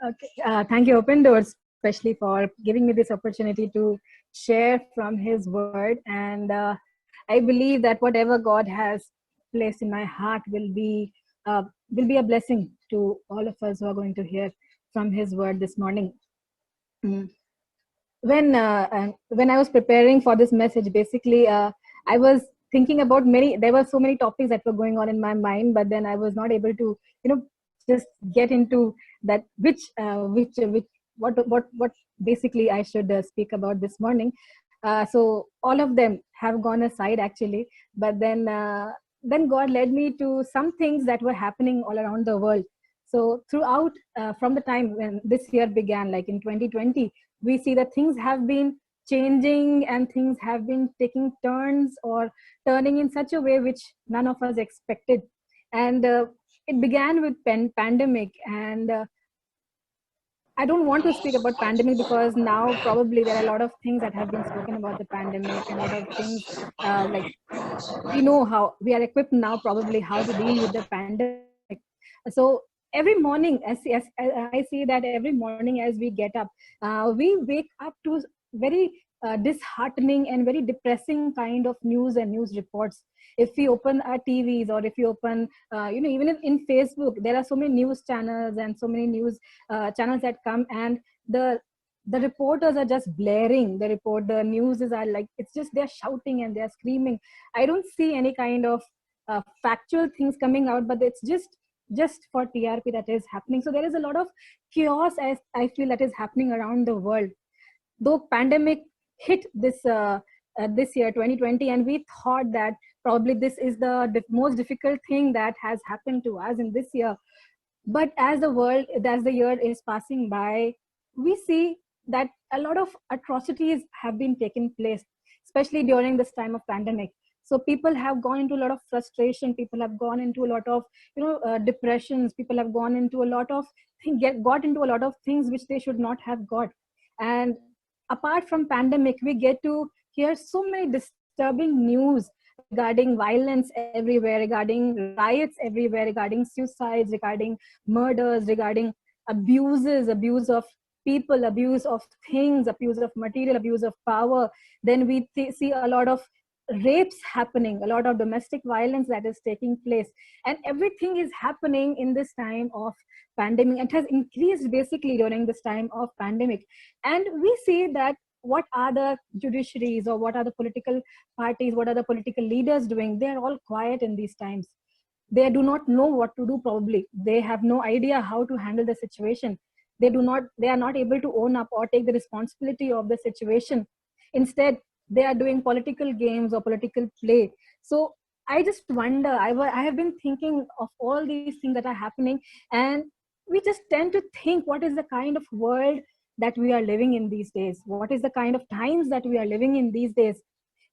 Okay. Thank you, Open Doors, especially for giving me this opportunity to share from His Word. And I believe that whatever God has placed in my heart will be a blessing to all of us who are going to hear from His Word this morning. Mm. When I was preparing for this message, basically, I was thinking about many. There were so many topics that were going on in my mind, but then I was not able to, just get into that which what basically I should speak about this morning. So all of them have gone aside actually, but then God led me to some things that were happening all around the world. So throughout, from the time when this year began, like in 2020, we see that things have been changing and things have been taking turns or turning in such a way which none of us expected. And it began with pandemic. And I don't want to speak about pandemic because now probably there are a lot of things that have been spoken about the pandemic, and a lot of things, like we know how we are equipped now probably how to deal with the pandemic. So every morning, as I see that every morning as we get up, we wake up to very disheartening and very depressing kind of news and news reports. If we open our TVs, or if you open, even in Facebook, there are so many news channels and so many news channels that come, and the reporters are just blaring the news is are like, it's just they're shouting and they're screaming. I don't see any kind of factual things coming out, but it's just for TRP that is happening. So there is a lot of chaos, as I feel, that is happening around the world. Though pandemic hit this year 2020, and we thought that probably this is the most difficult thing that has happened to us in this year. But as the year is passing by, we see that a lot of atrocities have been taking place, especially during this time of pandemic. So people have gone into a lot of frustration, people have gone into a lot of depressions, people have gone into a lot of got into a lot of things which they should not have got. And apart from pandemic, we get to hear so many disturbing news regarding violence everywhere, regarding riots everywhere, regarding suicides, regarding murders, regarding abuse of people, abuse of things, abuse of material, abuse of power. Then we see a lot of rapes happening, a lot of domestic violence that is taking place. And everything is happening in this time of pandemic. It has increased basically during this time of pandemic. And we see that what are the judiciaries, or what are the political parties, what are the political leaders doing? They're all quiet in these times. They do not know what to do. Probably they have no idea how to handle the situation. They are not able to own up or take the responsibility of the situation. Instead, they are doing political games or political play. So I just wonder, I have been thinking of all these things that are happening, and we just tend to think, what is the kind of world that we are living in these days? What is the kind of times that we are living in these days?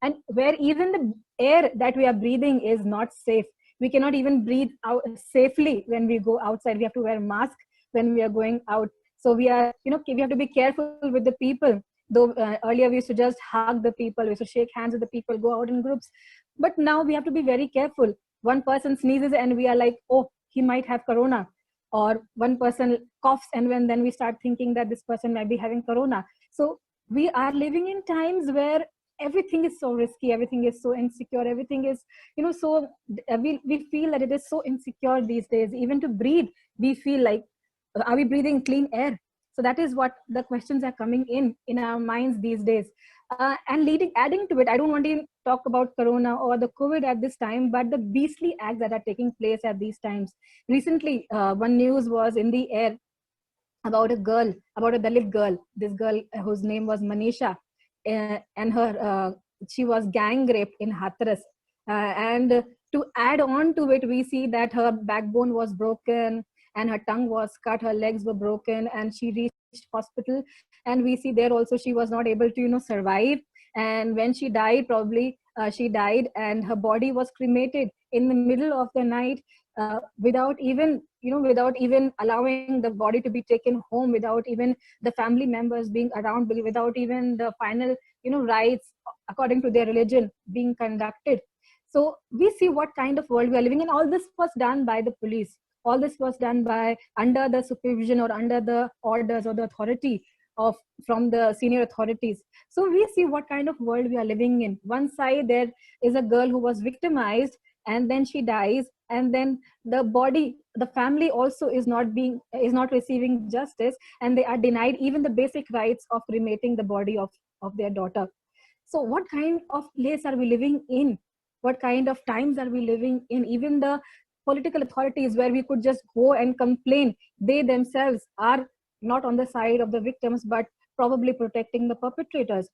And where even the air that we are breathing is not safe. We cannot even breathe out safely when we go outside. We have to wear a mask when we are going out. So we have to be careful with the people. Though earlier we used to just hug the people, we used to shake hands with the people, go out in groups. But now we have to be very careful. One person sneezes and we are like, oh, he might have corona. Or one person coughs, and then we start thinking that this person might be having corona. So we are living in times where everything is so risky, everything is so insecure, everything is, so we feel that it is so insecure these days. Even to breathe, we feel like, are we breathing clean air? So that is what the questions are coming in our minds these days. And adding to it, I don't want to talk about corona or the COVID at this time, but the beastly acts that are taking place at these times. Recently, one news was in the air about about a Dalit girl. This girl, whose name was Manisha, and she was gang raped in Hathras. And to add on to it, we see that her backbone was broken and her tongue was cut, her legs were broken, and she reached hospital. And we see there also she was not able to survive. And when she died, probably she died, and her body was cremated in the middle of the night, without even allowing the body to be taken home, without even the family members being around, without even the final rites according to their religion being conducted. So we see what kind of world we are living in. All this was done by the police. All this was done by under the supervision or under the orders or the authority of from the senior authorities. So we see what kind of world we are living in. One side there is a girl who was victimized, and then she dies, and then the family also is not receiving justice, and they are denied even the basic rights of cremating the body of their daughter. So what kind of place are we living in? What kind of times are we living in? Even the political authorities, where we could just go and complain, they themselves are not on the side of the victims, but probably protecting the perpetrators.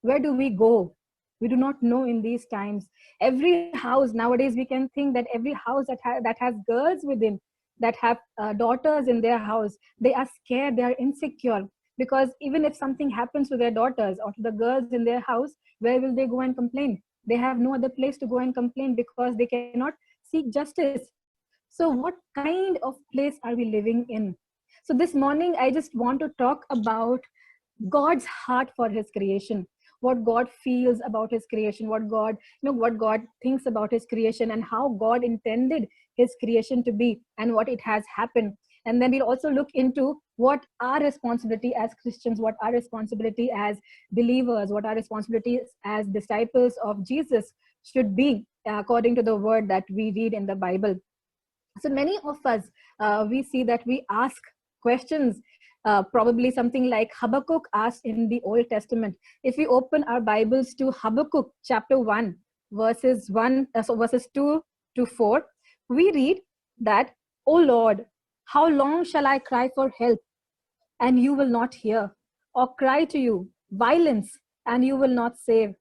Where do we go? We do not know in these times. Every house nowadays, we can think that every house that has girls within, that have daughters in their house, they are scared, they are insecure, because even if something happens to their daughters or to the girls in their house, where will they go and complain? They have no other place to go and complain, because they cannot seek justice. So what kind of place are we living in? So this morning I just want to talk about God's heart for his creation, what God feels about his creation, what God thinks about his creation, and how God intended his creation to be, and what it has happened. And then we'll also look into what our responsibility as Christians, what our responsibility as believers, what our responsibility as disciples of Jesus should be, according to the word that we read in the Bible. So many of us, we see that we ask questions, probably something like Habakkuk asked in the Old Testament. If we open our Bibles to Habakkuk chapter 1, verses 2 to 4, we read that, "O Lord, how long shall I cry for help, and you will not hear, or cry to you violence, and you will not save?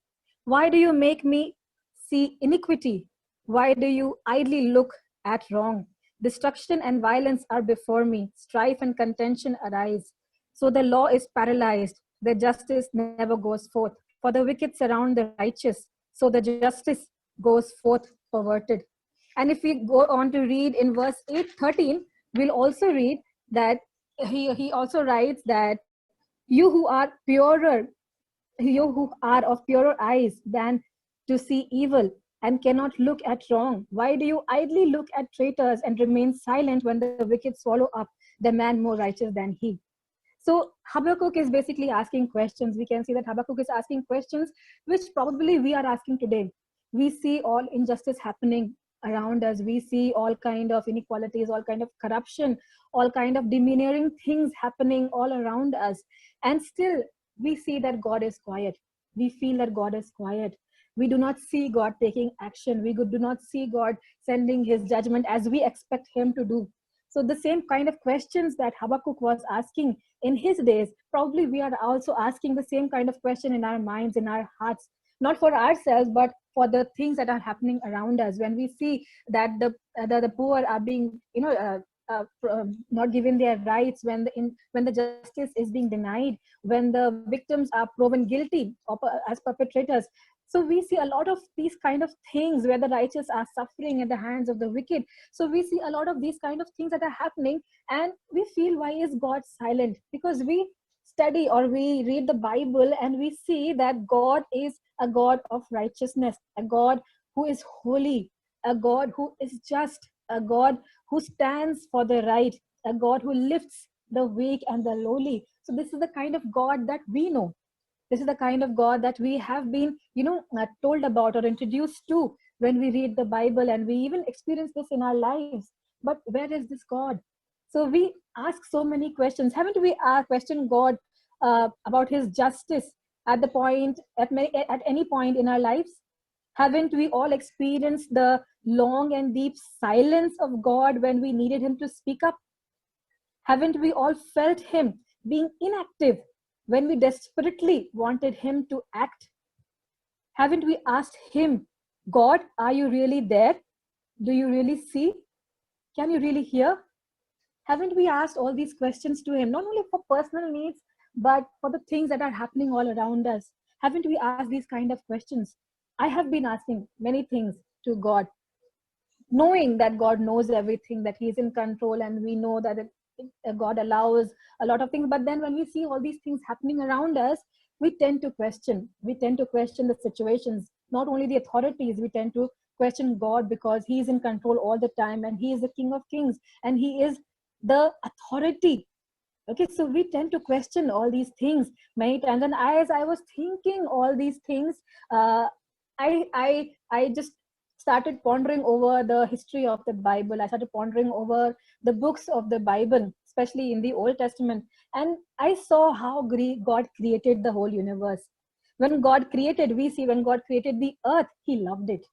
Why do you make me see iniquity? Why do you idly look at wrong? Destruction and violence are before me, strife and contention arise. So the law is paralyzed, the justice never goes forth. For the wicked surround the righteous, so the justice goes forth perverted." And if we go on to read in verse 8:13, we'll also read that he also writes that, "You who are purer, you who are of purer eyes than to see evil, and cannot look at wrong, why do you idly look at traitors and remain silent when the wicked swallow up the man more righteous than he?" So Habakkuk is basically asking questions. We can see that Habakkuk is asking questions which probably we are asking today. We see all injustice happening around us. We see all kind of inequalities, all kind of corruption, all kind of demeaning things happening all around us. And still we see that God is quiet. We feel that God is quiet. We do not see God taking action. We do not see God sending his judgment as we expect him to do. So the same kind of questions that Habakkuk was asking in his days, probably we are also asking the same kind of question in our minds, in our hearts, not for ourselves, but for the things that are happening around us. When we see that the poor are being, not given their rights, when the justice is being denied, when the victims are proven guilty as perpetrators. So we see a lot of these kind of things where the righteous are suffering at the hands of the wicked. So we see a lot of these kind of things that are happening, and we feel, why is God silent? Because we study or we read the Bible and we see that God is a God of righteousness, a God who is holy, a God who is just, a God who stands for the right, a God who lifts the weak and the lowly. So this is the kind of God that we know. This is the kind of God that we have been, told about or introduced to when we read the Bible, and we even experience this in our lives. But where is this God? So we ask so many questions. Haven't we questioned God about his justice at any point in our lives? Haven't we all experienced the long and deep silence of God when we needed him to speak up? Haven't we all felt him being inactive when we desperately wanted him to act? Haven't we asked him, God, are you really there? Do you really see? Can you really hear? Haven't we asked all these questions to him, not only for personal needs, but for the things that are happening all around us? Haven't we asked these kind of questions? I have been asking many things to God, knowing that God knows everything, that he's in control, and we know that God allows a lot of things. But then when we see all these things happening around us, we tend to question the situations, not only the authorities. We tend to question God because he is in control all the time, and he is the King of Kings, and he is the authority. Okay, so we tend to question all these things many times. And as I was thinking all these things, uh, I just started pondering over the history of the Bible. I started pondering over the books of the Bible, especially in the Old Testament. And I saw how God created the whole universe. When God created, we see when God created the earth, he loved it.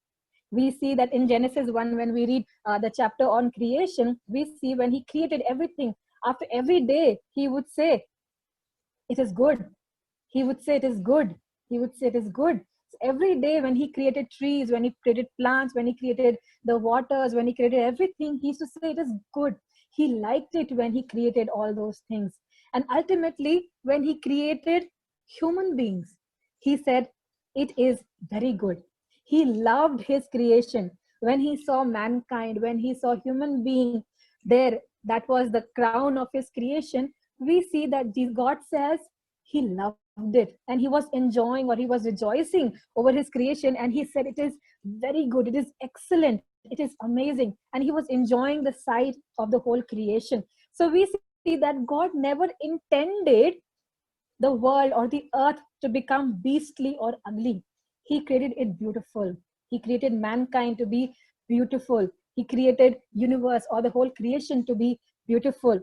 We see that in Genesis 1, when we read the chapter on creation, we see when he created everything, after every day, he would say, it is good. He would say, it is good. He would say, it is good. So every day when he created trees, when he created plants, when he created the waters, when he created everything, he used to say, it is good. He liked it when he created all those things. And ultimately, when he created human beings, he said, it is very good. He loved his creation. When he saw mankind, when he saw human being there, that was the crown of his creation. We see that God says he loved it, and he was enjoying, or he was rejoicing over his creation, and he said it is very good, it is excellent, it is amazing, and he was enjoying the sight of the whole creation. So we see that God never intended the world or the earth to become beastly or ugly. He created it beautiful. He created mankind to be beautiful. He created universe or the whole creation to be beautiful.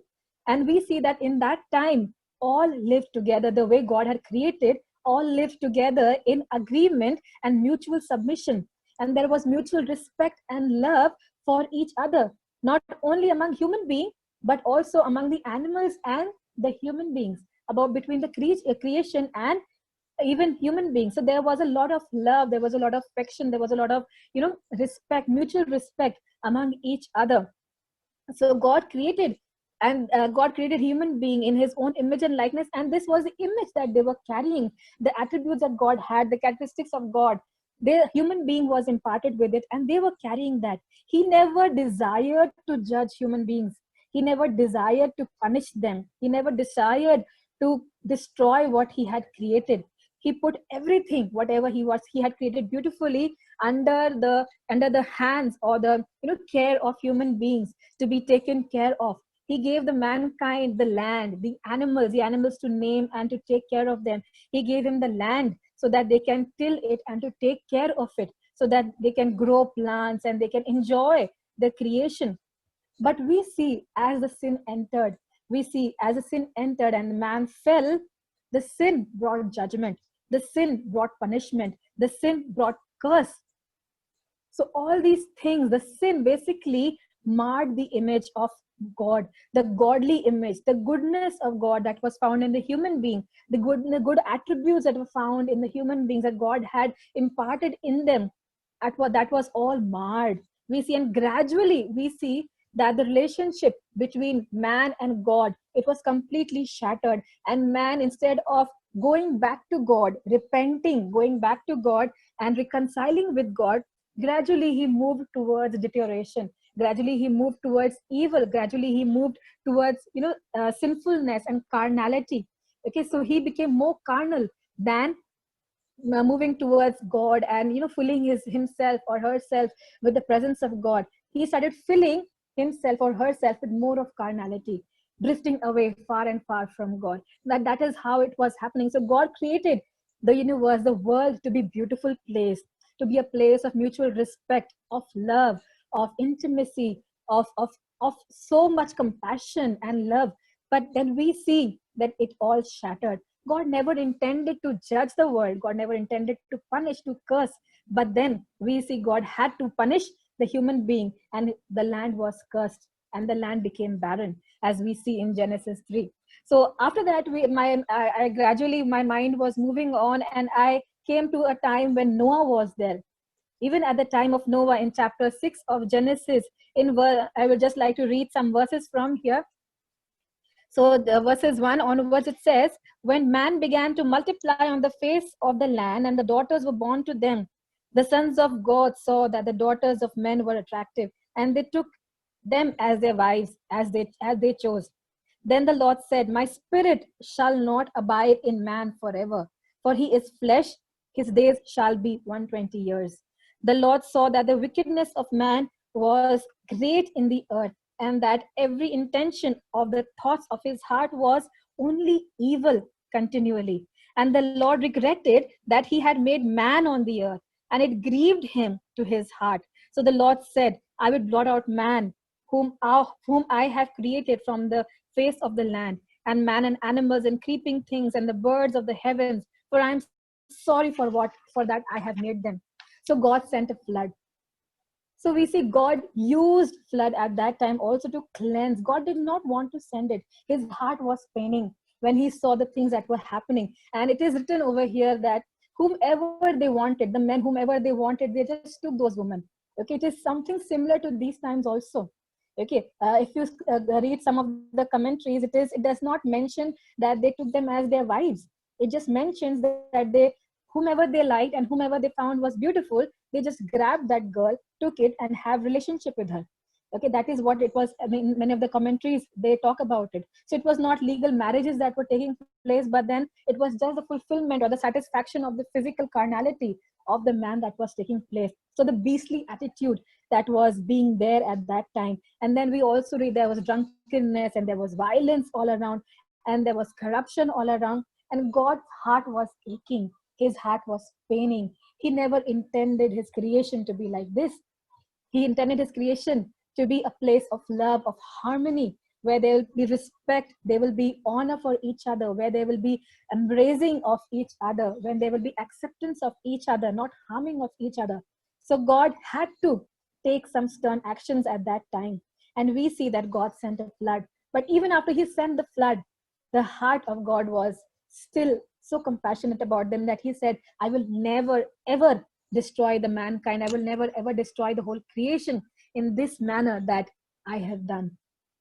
And we see that in that time, all lived together the way God had created, all lived together in agreement and mutual submission. And there was mutual respect and love for each other, not only among human beings, but also among the animals and the human beings, about between the creation and even human beings. So there was a lot of love, there was a lot of affection, there was a lot of respect, mutual respect among each other. So God created, and God created human being in his own image and likeness, and this was the image that they were carrying, the attributes that God had, the characteristics of God. The human being was imparted with it, and they were carrying that. He never desired to judge human beings. He never desired to punish them. He never desired to destroy what he had created. He put everything, whatever he had created beautifully, under the hands or the care of human beings, to be taken care of. He gave the mankind the land, the animals to name and to take care of them. He gave him the land so that they can till it and to take care of it, so that they can grow plants and they can enjoy the creation. But we see as the sin entered, and man fell, the sin brought judgment, the sin brought punishment, the sin brought curse. So all these things, the sin basically marred the image of God, the godly image, the goodness of God that was found in the human being, the good attributes that were found in the human beings that God had imparted in them. That was all marred. We see, and gradually we see that the relationship between man and God, it was completely shattered. And man, instead of going back to God, repenting, going back to God and reconciling with God, gradually he moved towards deterioration. Gradually he moved towards evil. Gradually he moved towards sinfulness and carnality. Okay, so he became more carnal than moving towards God and filling himself or herself with the presence of God. He started filling himself or herself with more of carnality, drifting away far and far from God. That is how it was happening. So God created the universe, the world, to be beautiful place, to be a place of mutual respect, of love, of intimacy, of so much compassion and love. But then we see that it all shattered. God never intended to judge the world. God never intended to punish, to curse. But then we see God had to punish the human being, and the land was cursed and the land became barren, as we see in Genesis 3. So after that, I gradually, my mind was moving on, and I came to a time when Noah was there. Even at the time of Noah, in chapter 6 of Genesis, I would just like to read some verses from here. So the verses 1 onwards, it says, when man began to multiply on the face of the land and the daughters were born to them, the sons of God saw that the daughters of men were attractive, and they took them as their wives, as they chose. Then the Lord said, my spirit shall not abide in man forever, for he is flesh, his days shall be 120 years. The Lord saw that the wickedness of man was great in the earth, and that every intention of the thoughts of his heart was only evil continually. And the Lord regretted that he had made man on the earth, and it grieved him to his heart. So the Lord said, I will blot out man, whom I have created from the face of the land, and man and animals and creeping things and the birds of the heavens, for I am sorry for that I have made them. So God sent a flood. So we see God used flood at that time also to cleanse. God did not want to send it. His heart was paining when he saw the things that were happening. And it is written over here that whomever they wanted, the men whomever they wanted, they just took those women. Okay, it is something similar to these times also. Okay, if you read some of the commentaries, it does not mention that they took them as their wives. It just mentions that they, whomever they liked and whomever they found was beautiful, they just grabbed that girl, took it, and have relationship with her. Okay, that is what it was. I mean, many of the commentaries, they talk about it. So it was not legal marriages that were taking place, but then it was just the fulfillment or the satisfaction of the physical carnality of the man that was taking place. So the beastly attitude that was being there at that time. And then we also read there was drunkenness and there was violence all around, and there was corruption all around, and God's heart was aching. His heart was paining. He never intended his creation to be like this. He intended his creation to be a place of love, of harmony, where there will be respect, there will be honor for each other, where there will be embracing of each other, when there will be acceptance of each other, not harming of each other. So God had to take some stern actions at that time. And we see that God sent a flood. But even after he sent the flood, the heart of God was still so compassionate about them that he said, I will never, ever destroy the mankind. I will never, ever destroy the whole creation in this manner that I have done.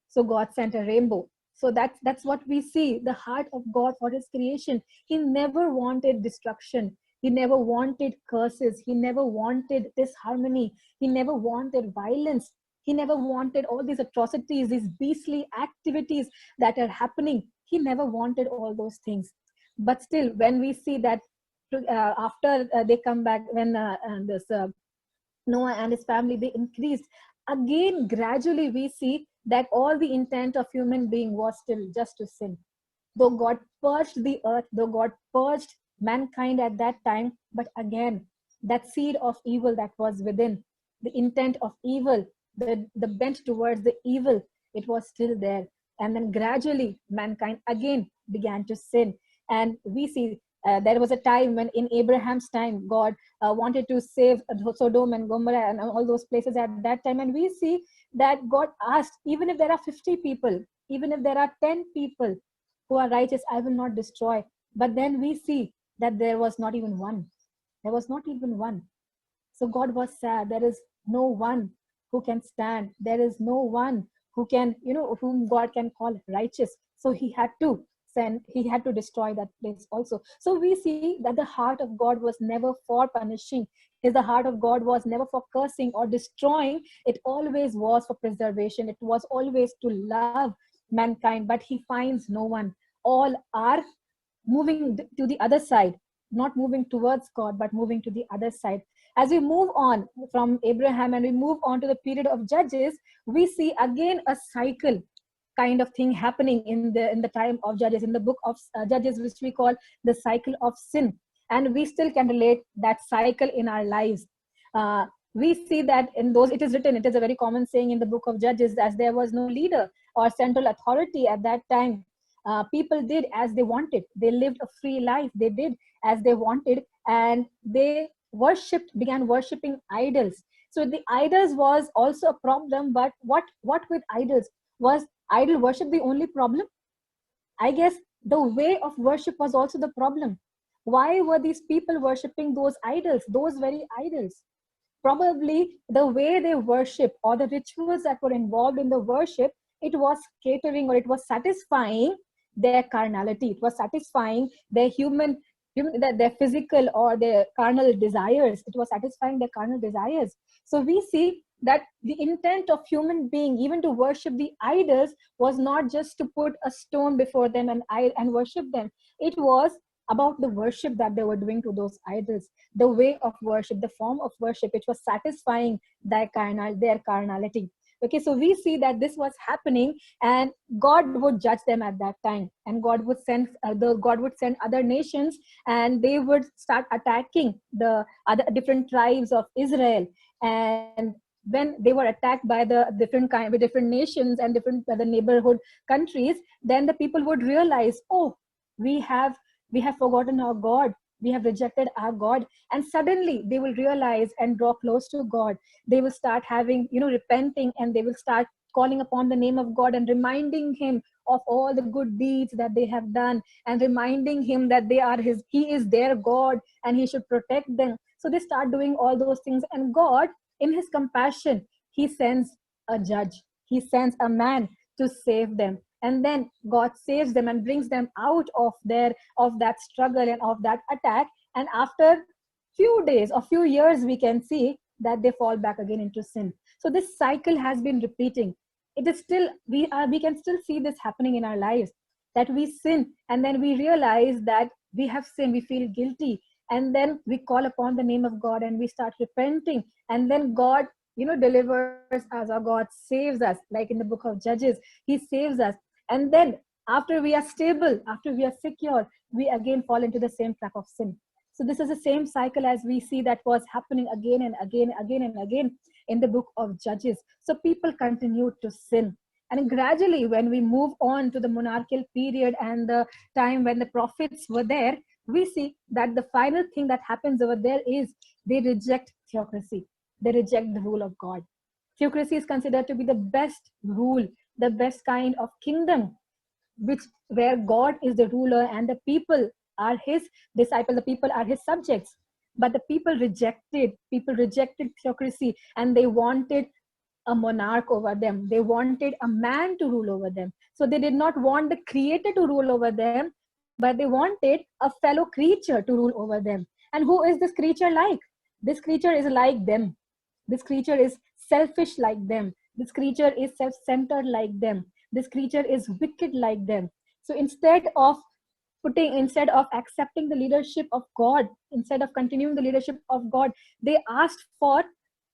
So God sent a rainbow. So that's what we see, the heart of God for his creation. He never wanted destruction. He never wanted curses. He never wanted disharmony. He never wanted violence. He never wanted all these atrocities, these beastly activities that are happening. He never wanted all those things. But still, when we see that after they come back, when this Noah and his family, they increased. Again, gradually we see that all the intent of human being was still just to sin. Though God purged the earth, though God purged mankind at that time, but again, that seed of evil that was within, the intent of evil, the bent towards the evil, it was still there. And then gradually, mankind again began to sin. And we see there was a time when in Abraham's time, God wanted to save Sodom and Gomorrah and all those places at that time. And we see that God asked, even if there are 50 people, even if there are 10 people who are righteous, I will not destroy. But then we see that there was not even one. There was not even one. So God was sad. There is no one who can stand. There is no one who can, whom God can call righteous. So he had to destroy that place also. So we see that the heart of God was never for punishing. The heart of God was never for cursing or destroying. It always was for preservation. It was always to love mankind, but he finds no one. All are moving to the other side, not moving towards God, but moving to the other side. As we move on from Abraham and we move on to the period of Judges, we see again a cycle kind of thing happening in the time of Judges, in the book of Judges, which we call the cycle of sin. And we still can relate that cycle in our lives. We see that in those, it is written, it is a very common saying in the book of Judges, as there was no leader or central authority at that time. People did as they wanted. They lived a free life. They did as they wanted, and they began worshipping idols. So the idols was also a problem. But what with idols? Was idol worship the only problem? I guess the way of worship was also the problem. Why were these people worshipping those idols, those very idols? Probably the way they worship or the rituals that were involved in the worship, it was catering or it was satisfying their carnality. It was satisfying their their physical or their carnal desires. It was satisfying their carnal desires. So we see that the intent of human being, even to worship the idols, was not just to put a stone before them and worship them. It was about the worship that they were doing to those idols, the way of worship, the form of worship which was satisfying their carnality. Okay, so we see that this was happening, and God would judge them at that time, and God would send other nations, and they would start attacking the other different tribes of Israel. And when they were attacked by the different nations and different other neighborhood countries, then the people would realize, oh, we have forgotten our God, we have rejected our God. And suddenly they will realize and draw close to God. They will start having, repenting, and they will start calling upon the name of God and reminding him of all the good deeds that they have done, and reminding him that he is their God, and he should protect them. So they start doing all those things, and God, in his compassion, he sends a judge, he sends a man to save them. And then God saves them and brings them out of that struggle and of that attack. And after few days or few years, we can see that they fall back again into sin. So this cycle has been repeating. It is still, we can still see this happening in our lives, that we sin, and then we realize that we have sinned, we feel guilty, and then we call upon the name of God and we start repenting, and then God delivers us, or God saves us. Like in the book of Judges, he saves us. And then after we are stable, after we are secure, we again fall into the same trap of sin. So this is the same cycle as we see that was happening again and again, again and again in the book of Judges. So people continued to sin. And gradually, when we move on to the monarchical period and the time when the prophets were there, we see that the final thing that happens over there is they reject theocracy. They reject the rule of God. Theocracy is considered to be the best rule, the best kind of kingdom, where God is the ruler and the people are his disciples, the people are his subjects. But the people rejected theocracy, and they wanted a monarch over them. They wanted a man to rule over them. So they did not want the creator to rule over them, but they wanted a fellow creature to rule over them. And who is this creature like? This creature is like them. This creature is selfish like them. This creature is self-centered like them. This creature is wicked like them. So instead of accepting the leadership of God, instead of continuing the leadership of God, they asked for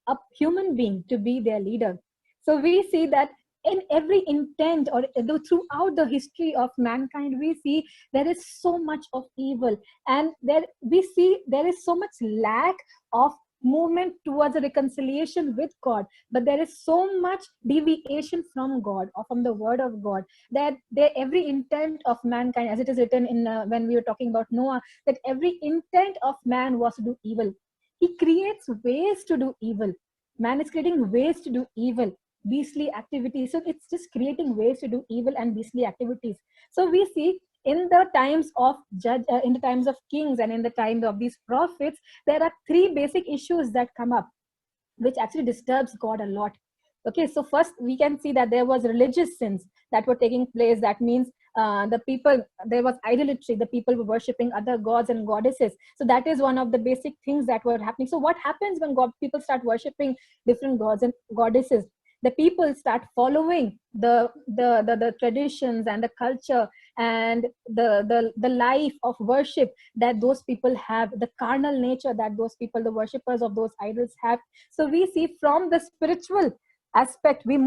a human being to be their leader. So we see that in every intent, or throughout the history of mankind, we see there is so much of evil, and we see there is so much lack of movement towards a reconciliation with God. But there is so much deviation from God, or from the word of God, that every intent of mankind, as it is written in when we were talking about Noah, that every intent of man was to do evil. He creates ways to do evil. Man is creating ways to do evil, beastly activities. So it's just creating ways to do evil and beastly activities. So we see in the times of in the times of kings and in the times of these prophets, there are three basic issues that come up, which actually disturbs God a lot. Okay, so first we can see that there was religious sins that were taking place. That means there was idolatry. The people were worshipping other gods and goddesses. So that is one of the basic things that were happening. So what happens when people start worshipping different gods and goddesses? The people start following the traditions and the culture and the life of worship that those people have, the carnal nature that those people, the worshippers of those idols, have. So we see from the spiritual aspect, we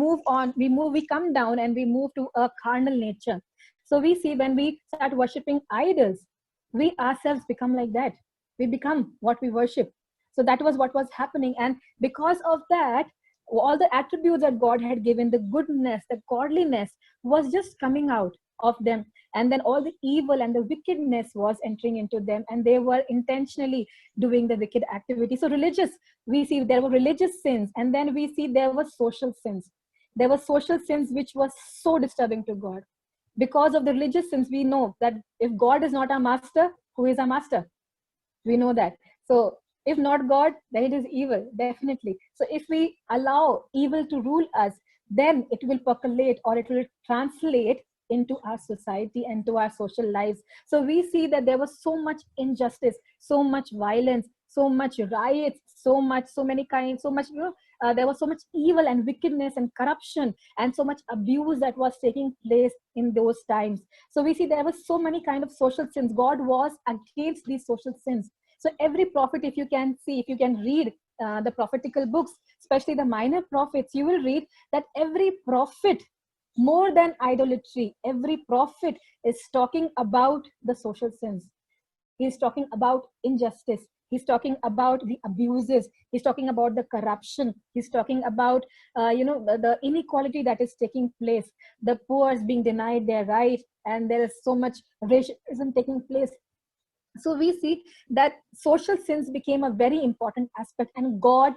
come down and we move to a carnal nature. So we see when we start worshiping idols, we ourselves become like that. We become what we worship. So that was what was happening. And because of that, all the attributes that God had given, the goodness, the godliness, was just coming out of them. And then all the evil and the wickedness was entering into them, and they were intentionally doing the wicked activity. So we see there were religious sins, and then we see there were social sins. There were social sins which was so disturbing to God. Because of the religious sins, we know that if God is not our master, who is our master? We know that. So if not God, then it is evil, definitely. So if we allow evil to rule us, then it will percolate, or it will translate into our society and to our social lives. So we see that there was so much injustice, so much violence, so much riots, so much there was so much evil and wickedness and corruption and so much abuse that was taking place in those times. So we see there was so many kind of social sins. God was against these social sins. So every prophet, if you can see, if you can read the prophetical books, especially the minor prophets, you will read that every prophet, more than idolatry, every prophet is talking about the social sins. He's talking about injustice. He's talking about the abuses. He's talking about the corruption. He's talking about, the inequality that is taking place. The poor is being denied their right, and there is so much racism taking place. So we see that social sins became a very important aspect, and God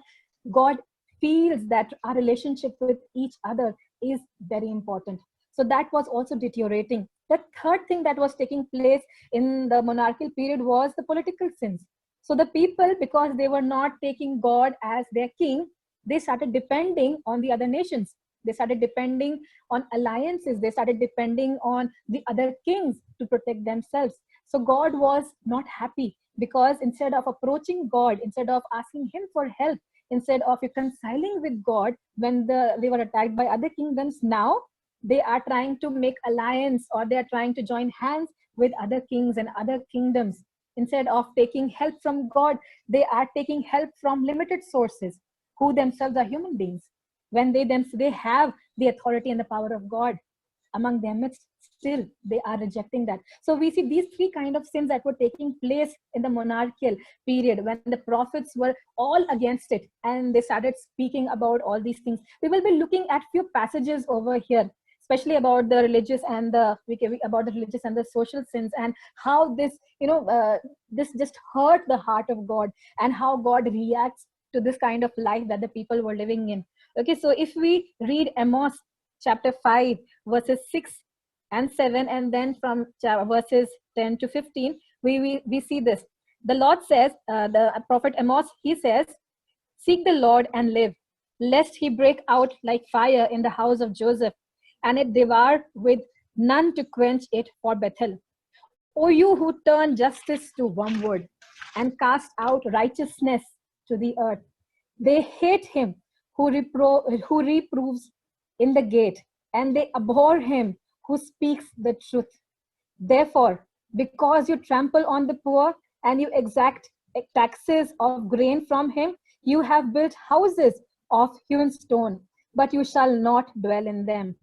feels that our relationship with each other is very important. So that was also deteriorating. The third thing that was taking place in the monarchical period was the political sins. So the people, because they were not taking God as their king, they started depending on the other nations. They started depending on alliances. They started depending on the other kings to protect themselves. So God was not happy, because instead of approaching God, instead of asking him for help, instead of reconciling with God when they were attacked by other kingdoms, now they are trying to make alliance, or they are trying to join hands with other kings and other kingdoms. Instead of taking help from God, they are taking help from limited sources, who themselves are human beings. When they have the authority and the power of God among their midst, still they are rejecting that. So we see these three kind of sins that were taking place in the monarchical period, when the prophets were all against it and they started speaking about all these things. We will be looking at few passages over here, especially about the religious and the social sins, and how this this just hurt the heart of God, and how God reacts to this kind of life that the people were living in. Okay, so if we read Amos chapter 5 verses 6 and 7, and then from verses 10 to 15, we see this. The Lord says, the prophet Amos, he says, "Seek the Lord and live, lest he break out like fire in the house of Joseph, and it devour with none to quench it for Bethel. O you who turn justice to wormwood and cast out righteousness to the earth, they hate him who reproves in the gate, and they abhor him who speaks the truth. Therefore, because you trample on the poor and you exact taxes of grain from him, you have built houses of hewn stone, but you shall not dwell in them.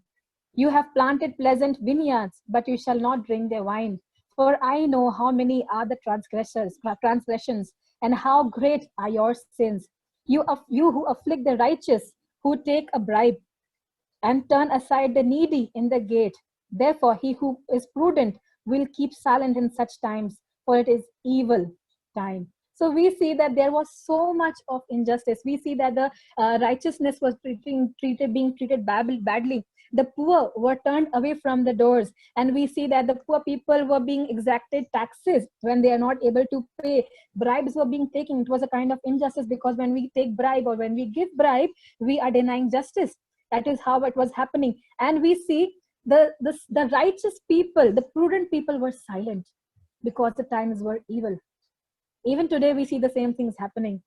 You have planted pleasant vineyards, but you shall not drink their wine. For I know how many are the transgressions, and how great are your sins. You who afflict the righteous, who take a bribe, and turn aside the needy in the gate. Therefore, he who is prudent will keep silent in such times, for it is evil time." So we see that there was so much of injustice. We see that the righteousness was being treated badly. The poor were turned away from the doors, and we see that the poor people were being exacted taxes when they are not able to pay. Bribes were being taken. It was a kind of injustice, because when we take bribe or when we give bribe, we are denying justice. That is how it was happening. And we see the righteous people, the prudent people, were silent because the times were evil. Even today, we see the same things happening.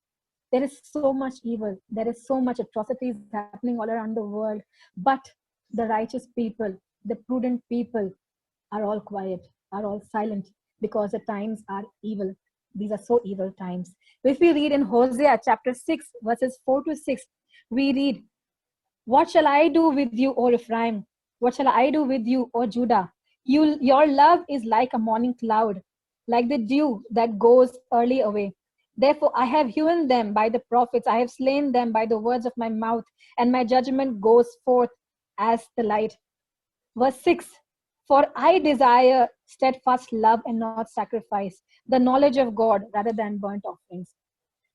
There is so much evil. There is so much atrocities happening all around the world. But the righteous people, the prudent people, are all quiet, are all silent, because the times are evil. These are so evil times. If we read in Hosea chapter 6, verses 4 to 6, we read, "What shall I do with you, O Ephraim? What shall I do with you, O Judah? Your love is like a morning cloud, like the dew that goes early away. Therefore I have hewn them by the prophets, I have slain them by the words of my mouth, and my judgment goes forth as the light." Verse 6, "For I desire steadfast love and not sacrifice, the knowledge of God rather than burnt offerings."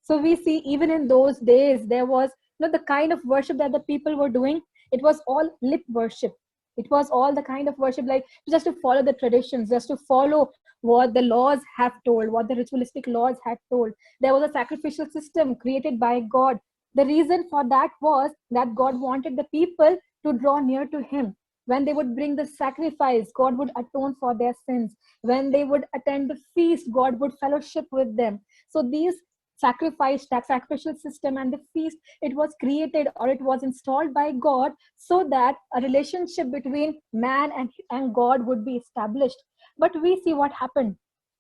So we see even in those days, there was the kind of worship that the people were doing. It was all lip worship. It was all the kind of worship like just to follow the traditions, just to follow what the laws have told, what the ritualistic laws had told. There was a sacrificial system created by God. The reason for that was that God wanted the people to draw near to him. When they would bring the sacrifice, God would atone for their sins. When they would attend the feast, God would fellowship with them. So these sacrifice, that sacrificial system and the feast, it was created or it was installed by God so that a relationship between man and God would be established. But we see what happened.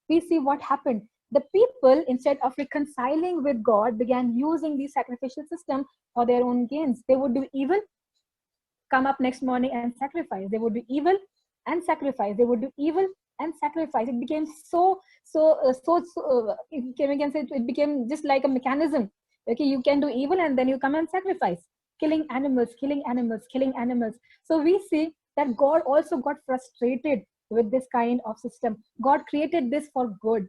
We see what happened. The people, instead of reconciling with God, began using the sacrificial system for their own gains. They would do evil, come up next morning and sacrifice. They would do evil and sacrifice. They would do evil and sacrifice. It became we can say it became just like a mechanism. Okay, you can do evil and then you come and sacrifice, killing animals, killing animals, killing animals. So we see that God also got frustrated with this kind of system. God created this for good.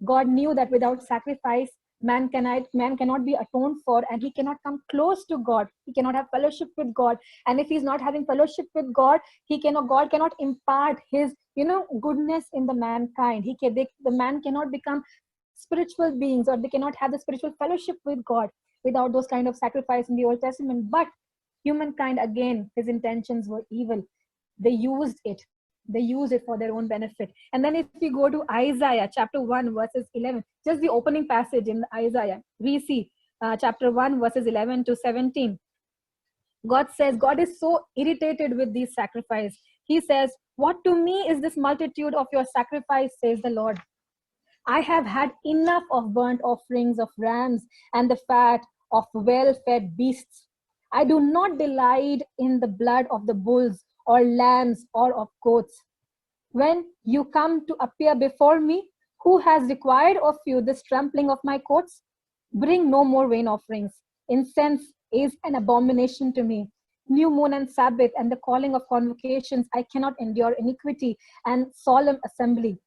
God knew that without sacrifice, man cannot be atoned for, and he cannot come close to God. He cannot have fellowship with God. And if he's not having fellowship with God, God cannot impart his goodness in the mankind. The man cannot become spiritual beings, or they cannot have the spiritual fellowship with God without those kind of sacrifice in the Old Testament. But humankind, again, his intentions were evil. They used it for their own benefit. And then if we go to Isaiah chapter 1 verses 11, just the opening passage in Isaiah, we see chapter 1 verses 11 to 17. God says, God is so irritated with these sacrifices. He says, "What to me is this multitude of your sacrifice, says the Lord. I have had enough of burnt offerings of rams and the fat of well-fed beasts. I do not delight in the blood of the bulls or lambs or of goats. When you come to appear before me, who has required of you this trampling of my courts? Bring no more vain offerings. Incense is an abomination to me. New moon and Sabbath and the calling of convocations, I cannot endure. Iniquity and solemn assembly.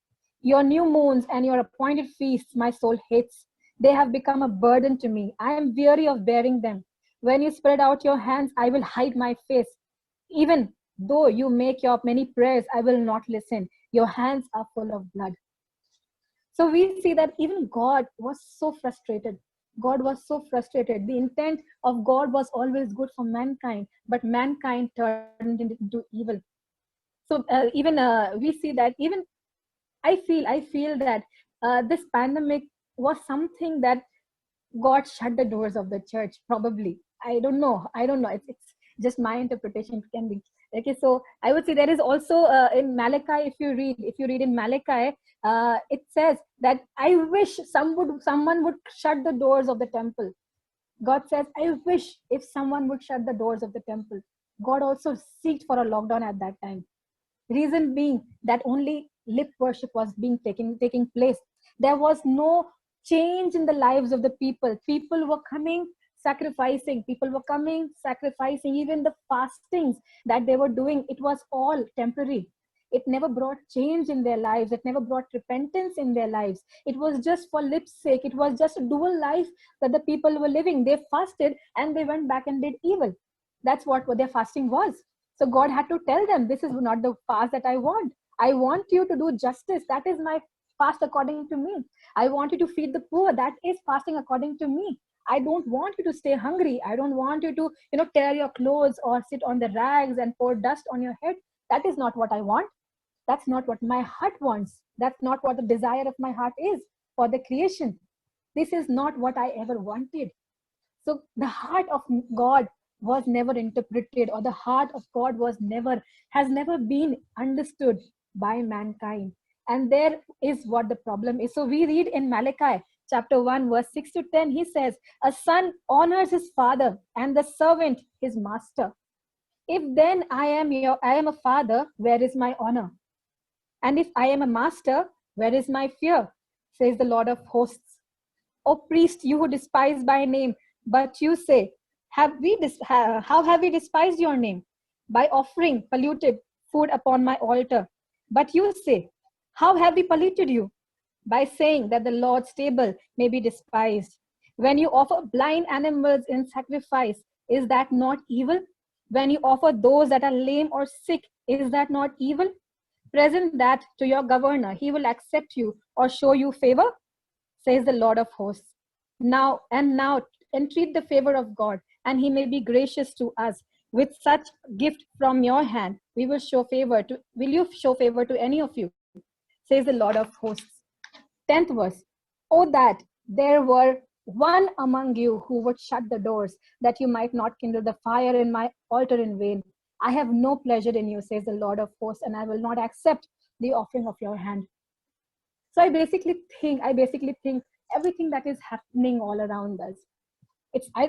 Your new moons and your appointed feasts my soul hates. They have become a burden to me. I am weary of bearing them. When you spread out your hands, I will hide my face. Even though you make your many prayers, I will not listen. Your hands are full of blood." So we see that even God was so frustrated. God was so frustrated. The intent of God was always good for mankind, but mankind turned into evil. So even we see that even I feel that this pandemic was something that God shut the doors of the church. Probably, I don't know. It's just my interpretation. It can be okay. So I would say there is also in Malachi. If you read in Malachi, it says that I wish someone would shut the doors of the temple. God says, I wish if someone would shut the doors of the temple. God also seeked for a lockdown at that time. Reason being that only lip worship was taking place. There was no change in the lives of the people. People were coming, sacrificing. People were coming, sacrificing. Even the fastings that they were doing, it was all temporary. It never brought change in their lives. It never brought repentance in their lives. It was just for lip's sake. It was just a dual life that the people were living. They fasted and they went back and did evil. That's what their fasting was. So God had to tell them, this is not the fast that I want. I want you to do justice. That is my fast according to me. I want you to feed the poor. That is fasting according to me. I don't want you to stay hungry. I don't want you to, tear your clothes or sit on the rags and pour dust on your head. That is not what I want. That's not what my heart wants. That's not what the desire of my heart is for the creation. This is not what I ever wanted. So the heart of God was never interpreted, or the heart of God has never been understood by mankind. And there is what the problem is. So we read in Malachi chapter 1 verse 6 to 10, he says, a son honors his father and the servant his master. If then I am a father, where is my honor? And if I am a master, where is my fear? Says the Lord of hosts. O priest, you who despise by name, but you say, how have we despised your name? By offering polluted food upon my altar. But you say, how have we polluted you? By saying that the Lord's table may be despised. When you offer blind animals in sacrifice, is that not evil? When you offer those that are lame or sick, is that not evil? Present that to your governor, he will accept you or show you favor, says the Lord of hosts. Now entreat the favor of God, and he may be gracious to us. With such gift from your hand, will you show favor to any of you? Says the Lord of hosts. 10th verse. Oh, that there were one among you who would shut the doors, that you might not kindle the fire in my altar in vain. I have no pleasure in you, says the Lord of hosts, and I will not accept the offering of your hand. So I basically think everything that is happening all around us, I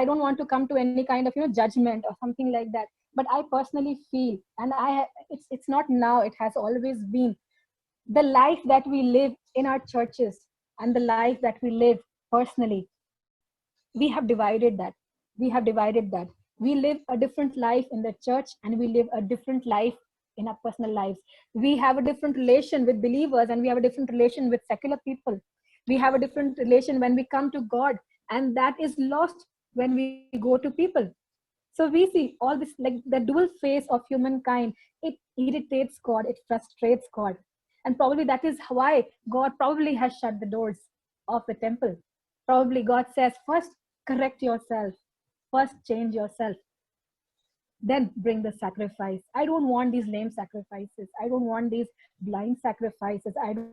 don't want to come to any kind of judgment or something like that, but I personally feel, and it's not now, it has always been, the life that we live in our churches and the life that we live personally, we have divided that. We live a different life in the church, and we live a different life in our personal lives. We have a different relation with believers, and we have a different relation with secular people. We have a different relation when we come to God, and that is lost when we go to people. So we see all this, like the dual face of humankind. It irritates God, it frustrates God. And probably that is why God probably has shut the doors of the temple. Probably God says, first correct yourself, first change yourself, then bring the sacrifice. I don't want these lame sacrifices. I don't want these blind sacrifices. I don't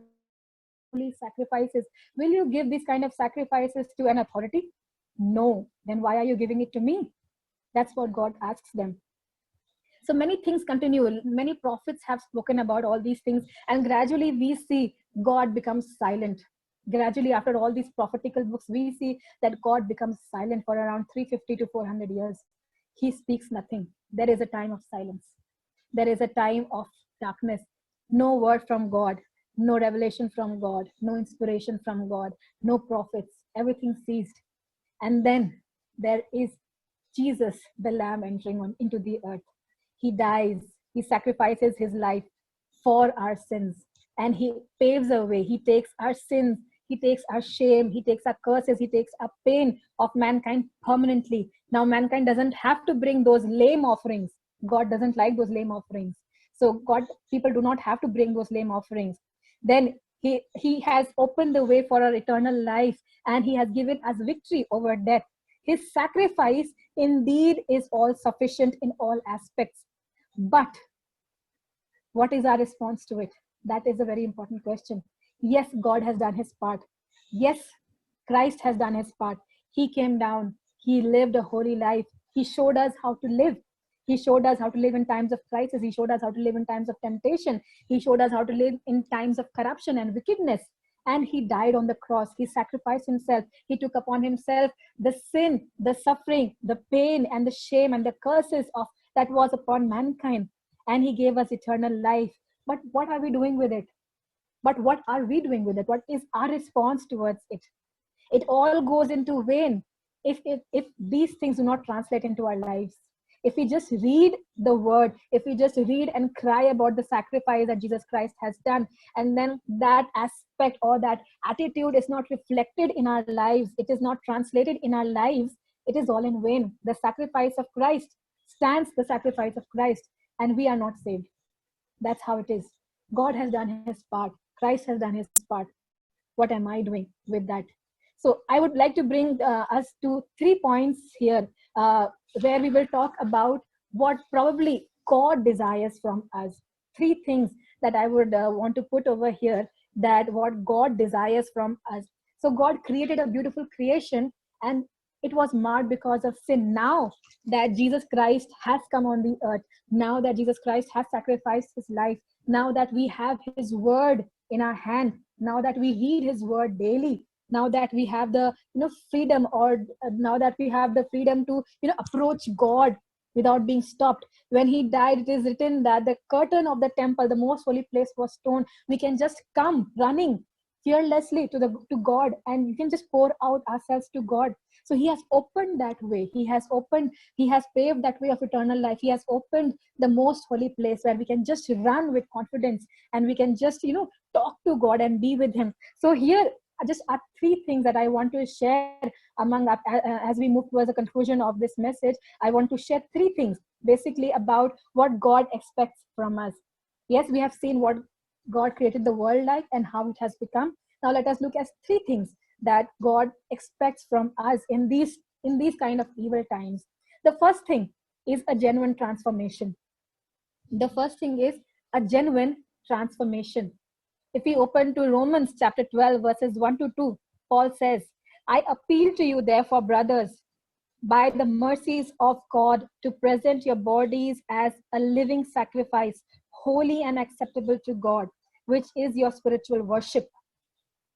want these sacrifices. Will you give these kind of sacrifices to an authority? No. Then why are you giving it to me? That's what God asks them. So many things continue. Many prophets have spoken about all these things, and gradually we see God becomes silent. Gradually, after all these prophetical books, we see that God becomes silent for around 350 to 400 years. He speaks nothing. There is a time of silence. There is a time of darkness. No word from God, no revelation from God, no inspiration from God, no prophets. Everything ceased. And then there is Jesus, the Lamb, entering into the earth. He dies, he sacrifices his life for our sins, and he paves a way. He takes our sins, he takes our shame, he takes our curses, he takes our pain of mankind permanently. Now, mankind doesn't have to bring those lame offerings. God doesn't like those lame offerings. So, people do not have to bring those lame offerings. Then he has opened the way for our eternal life, and he has given us victory over death. His sacrifice indeed is all sufficient in all aspects. But what is our response to it? That is a very important question. Yes, God has done his part. Yes, Christ has done his part. He came down, he lived a holy life. He showed us how to live. He showed us how to live in times of crisis. He showed us how to live in times of temptation. He showed us how to live in times of corruption and wickedness. And he died on the cross. He sacrificed himself. He took upon himself the sin, the suffering, the pain, and the shame and the curses of that was upon mankind. And he gave us eternal life. But what are we doing with it? But what are we doing with it? What is our response towards it? It all goes into vain if these things do not translate into our lives. If we just read the word, if we just read and cry about the sacrifice that Jesus Christ has done, and then that aspect or that attitude is not reflected in our lives, it is not translated in our lives, it is all in vain. The sacrifice of Christ stands the sacrifice of Christ, and we are not saved. That's how it is. God has done his part. Christ has done his part. What am I doing with that? So I would like to bring us to 3 points here, where we will talk about what probably God desires from us. 3 things that I would want to put over here, that what God desires from us. So God created a beautiful creation, and it was marred because of sin. Now that Jesus Christ has come on the earth, now that Jesus Christ has sacrificed his life, now that we have his word in our hand, now that we read his word daily, now that we have the freedom, or now that we have the freedom to approach God without being stopped. When he died, it is written that the curtain of the temple, the most holy place, was torn. We can just come running fearlessly to God, and we can just pour out ourselves to God. So he has opened that way. He has paved that way of eternal life. He has opened the most holy place where we can just run with confidence, and we can just talk to God and be with him. So here just are 3 things that I want to share as we move towards the conclusion of this message. I want to share 3 things basically about what God expects from us. Yes, we have seen what God created the world like and how it has become. Now let us look at 3 things that God expects from us in these kind of evil times. The first thing is a genuine transformation. The first thing is a genuine transformation. If we open to Romans chapter 12, verses 1 to 2, Paul says, I appeal to you, therefore, brothers, by the mercies of God, to present your bodies as a living sacrifice, holy and acceptable to God, which is your spiritual worship.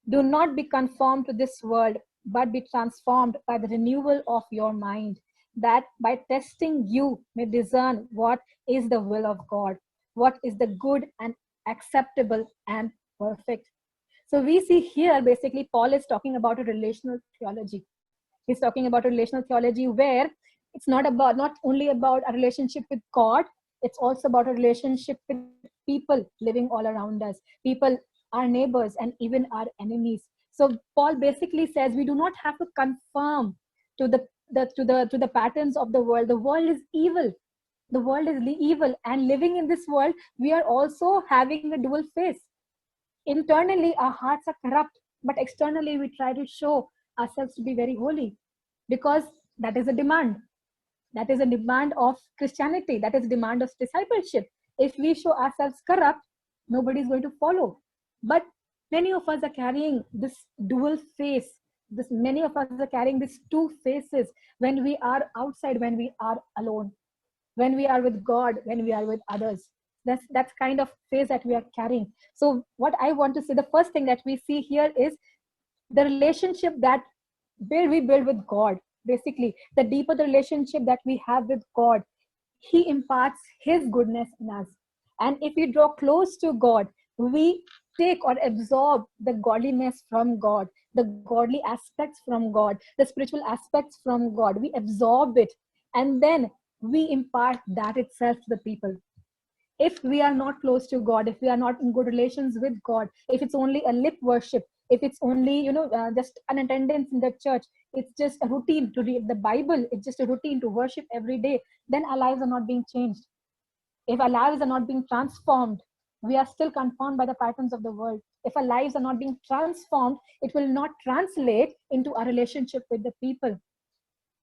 Do not be conformed to this world, but be transformed by the renewal of your mind, that by testing you may discern what is the will of God, what is the good and acceptable and perfect. So we see here basically Paul is talking about a relational theology. He's talking about a relational theology where it's not only about a relationship with God, it's also about a relationship with people living all around us, people, our neighbors, and even our enemies. So Paul basically says we do not have to conform to the patterns of the world. The world is evil. The world is evil, and living in this world, we are also having a dual face. Internally, our hearts are corrupt, but externally, we try to show ourselves to be very holy, because that is a demand. That is a demand of Christianity. That is a demand of discipleship. If we show ourselves corrupt, nobody is going to follow. But many of us are carrying this dual face. Many of us are carrying these two faces when we are outside, when we are alone, when we are with God, when we are with others. That's kind of face that we are carrying. So what I want to say, the first thing that we see here is the relationship that we build with God. Basically, the deeper the relationship that we have with God, He imparts His goodness in us. And if we draw close to God, we take or absorb the godliness from God, the godly aspects from God, the spiritual aspects from God. We absorb it, and then we impart that itself to the people. If we are not close to God, if we are not in good relations with God, if it's only a lip worship, if it's only just an attendance in the church, it's just a routine to read the Bible, it's just a routine to worship every day, then our lives are not being changed. If our lives are not being transformed, we are still conformed by the patterns of the world. If our lives are not being transformed, it will not translate into our relationship with the people.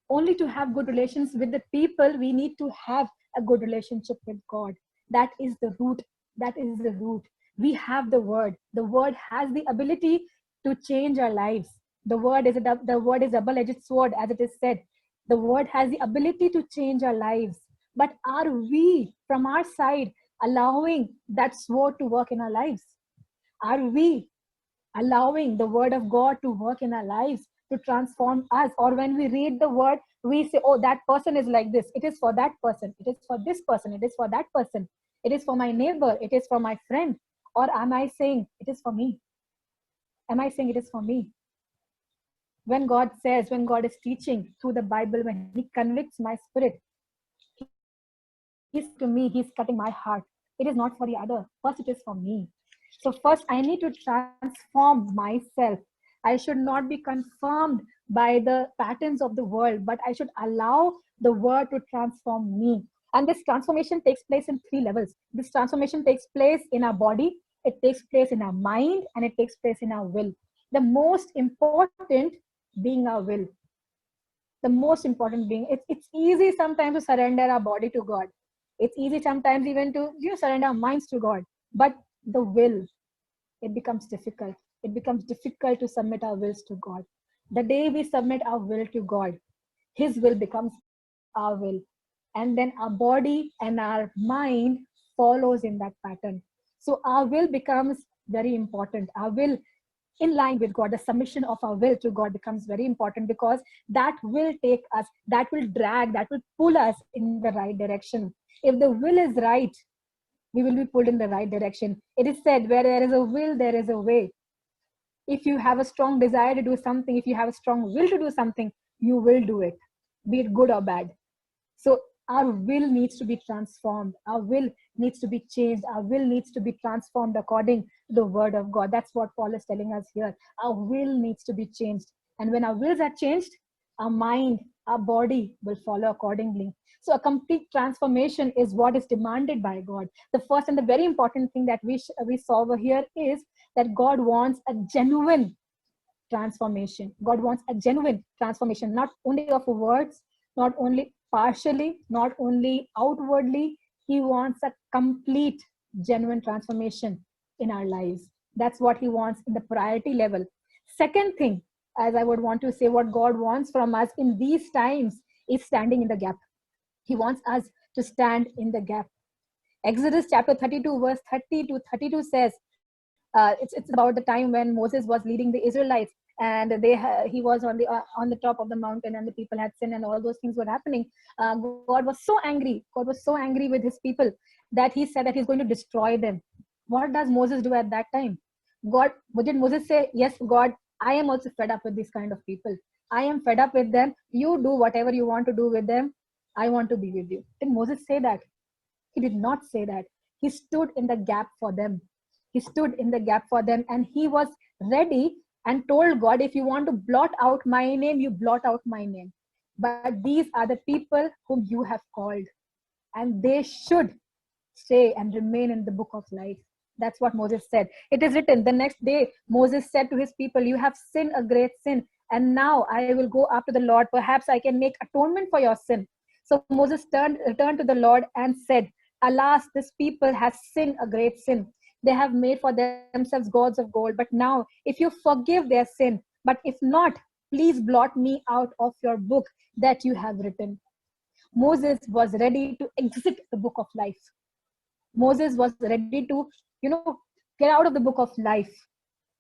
Only to have good relations with the people, we need to have a good relationship with God. That is the root. That is the root. We have the word. The word has the ability to change our lives. The word is a double-edged sword, as it is said. The word has the ability to change our lives. But are we, from our side, allowing that sword to work in our lives? Are we allowing the word of God to work in our lives, to transform us? Or when we read the word, we say, oh, that person is like this. It is for that person. It is for this person. It is for that person. It is for my neighbor. It is for my friend. Or am I saying it is for me? Am I saying it is for me? When God says, when God is teaching through the Bible, when He convicts my spirit, He's to me, He's cutting my heart. It is not for the other. First, it is for me. So first, I need to transform myself. I should not be confirmed by the patterns of the world, but I should allow the word to transform me. And this transformation takes place in three levels. This transformation takes place in our body, it takes place in our mind, and it takes place in our will. The most important being our will. The most important being, it's easy sometimes to surrender our body to God. It's easy sometimes even to surrender our minds to God. But the will, it becomes difficult. It becomes difficult to submit our wills to God. The day we submit our will to God, His will becomes our will. And then our body and our mind follows in that pattern. So our will becomes very important. Our will in line with God, the submission of our will to God becomes very important, because that will take us, that will drag, that will pull us in the right direction. If the will is right, we will be pulled in the right direction. It is said, where there is a will, there is a way. If you have a strong desire to do something, if you have a strong will to do something, you will do it, be it good or bad. So our will needs to be transformed. Our will needs to be changed. Our will needs to be transformed according to the word of God. That's what Paul is telling us here. Our will needs to be changed. And when our wills are changed, our mind, our body will follow accordingly. So a complete transformation is what is demanded by God. The first and the very important thing that we saw over here is that God wants a genuine transformation. God wants a genuine transformation, not only of words, not only partially, not only outwardly. He wants a complete, genuine transformation in our lives. That's what He wants in the priority level. Second thing, as I would want to say, what God wants from us in these times is standing in the gap. He wants us to stand in the gap. Exodus chapter 32, verse 30 to 32 says, it's about the time when Moses was leading the Israelites, and he was on the top of the mountain, and the people had sinned, and all those things were happening. God was so angry. God was so angry with his people that he said that he's going to destroy them. What does Moses do at that time? What did Moses say? Yes, God, I am also fed up with this kind of people. I am fed up with them. You do whatever you want to do with them. I want to be with you. Did Moses say that? He did not say that. He stood in the gap for them. He stood in the gap for them, and he was ready and told God, if you want to blot out my name, you blot out my name. But these are the people whom you have called, and they should stay and remain in the book of life. That's what Moses said. It is written, the next day, Moses said to his people, you have sinned a great sin, and now I will go after the Lord. Perhaps I can make atonement for your sin. So Moses returned to the Lord and said, alas, this people has sinned a great sin. They have made for themselves gods of gold. But now, if you forgive their sin, but if not, please blot me out of your book that you have written. Moses was ready to exit the book of life. Moses was ready to, get out of the book of life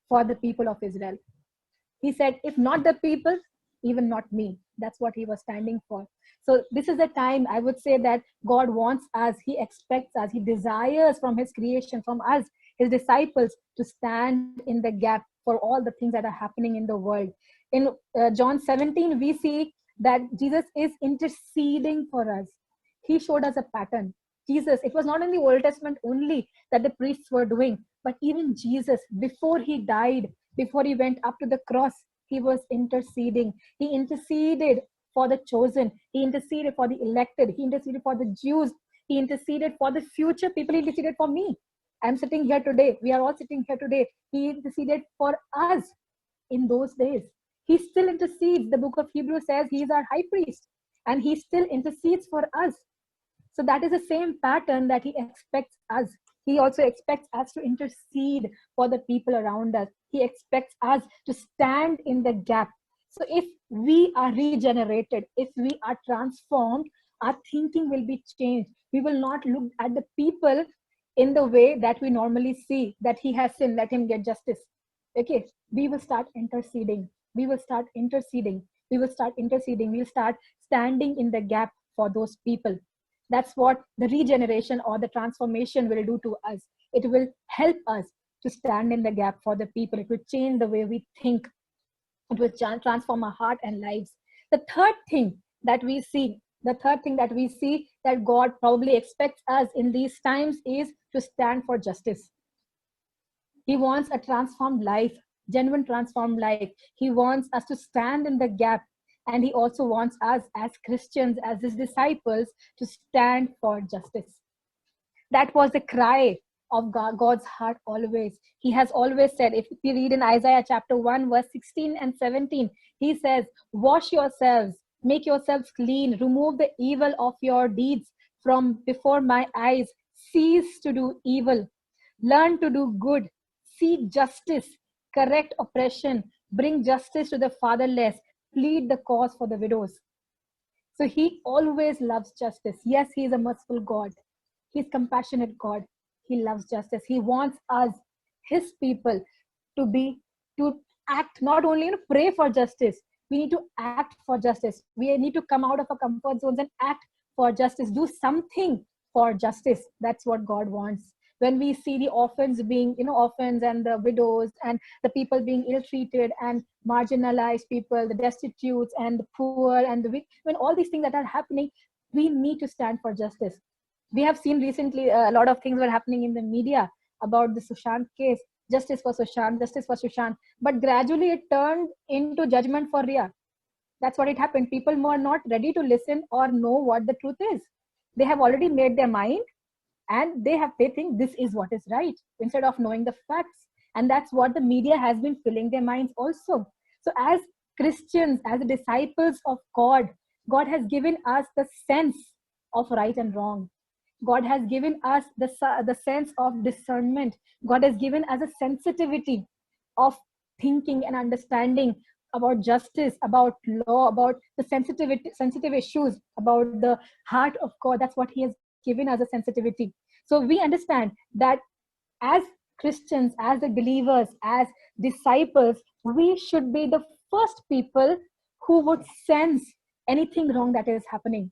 for the people of Israel. He said, if not the people, even not me. That's what he was standing for. So this is the time, I would say, that God wants us, he expects us, he desires from his creation, from us, his disciples, to stand in the gap for all the things that are happening in the world. In John 17, we see that Jesus is interceding for us. He showed us a pattern. Jesus, it was not in the Old Testament only that the priests were doing, but even Jesus, before he died, before he went up to the cross, he was interceding. He interceded for the chosen. He interceded for the elected. He interceded for the Jews. He interceded for the future people. He interceded for me. I'm sitting here today. We are all sitting here today. He interceded for us in those days. He still intercedes. The book of Hebrews says he is our high priest, and he still intercedes for us. So that is the same pattern that he expects us. He also expects us to intercede for the people around us. He expects us to stand in the gap. So if we are regenerated, if we are transformed, our thinking will be changed. We will not look at the people in the way that we normally see, that he has sinned, let him get justice. Okay, we will start interceding. We will start interceding. We will start interceding. We'll start standing in the gap for those people. That's what the regeneration or the transformation will do to us. It will help us to stand in the gap for the people. It will change the way we think. It will transform our heart and lives. The third thing that we see that God probably expects us in these times is to stand for justice. He wants a transformed life, genuine transformed life. He wants us to stand in the gap. And he also wants us as Christians, as his disciples, to stand for justice. That was the cry of God's heart always. He has always said, if we read in Isaiah chapter 1, verse 16 and 17, he says, wash yourselves, make yourselves clean, remove the evil of your deeds from before my eyes, cease to do evil, learn to do good, seek justice, correct oppression, bring justice to the fatherless, plead the cause for the widows. So he always loves justice. Yes, he is a merciful God. He's compassionate God. He loves justice. He wants us, his people, to act, not only to pray for justice. We need to act for justice. We need to come out of our comfort zones and act for justice. Do something for justice. That's what God wants. When we see the orphans being, orphans and the widows and the people being ill-treated and marginalized people, the destitutes and the poor and the weak, when all these things that are happening, we need to stand for justice. We have seen recently a lot of things were happening in the media about the Sushant case, justice for Sushant, justice for Sushant. But gradually it turned into judgment for Ria. That's what it happened. People were not ready to listen or know what the truth is. They have already made their mind, and they think this is what is right, instead of knowing the facts. And that's what the media has been filling their minds also. So as Christians, as disciples of God, God has given us the sense of right and wrong. God has given us the sense of discernment. God has given us a sensitivity of thinking and understanding about justice, about law, about the sensitive issues, about the heart of God. That's what He has given us, a sensitivity. So we understand that as Christians, as the believers, as disciples, we should be the first people who would sense anything wrong that is happening.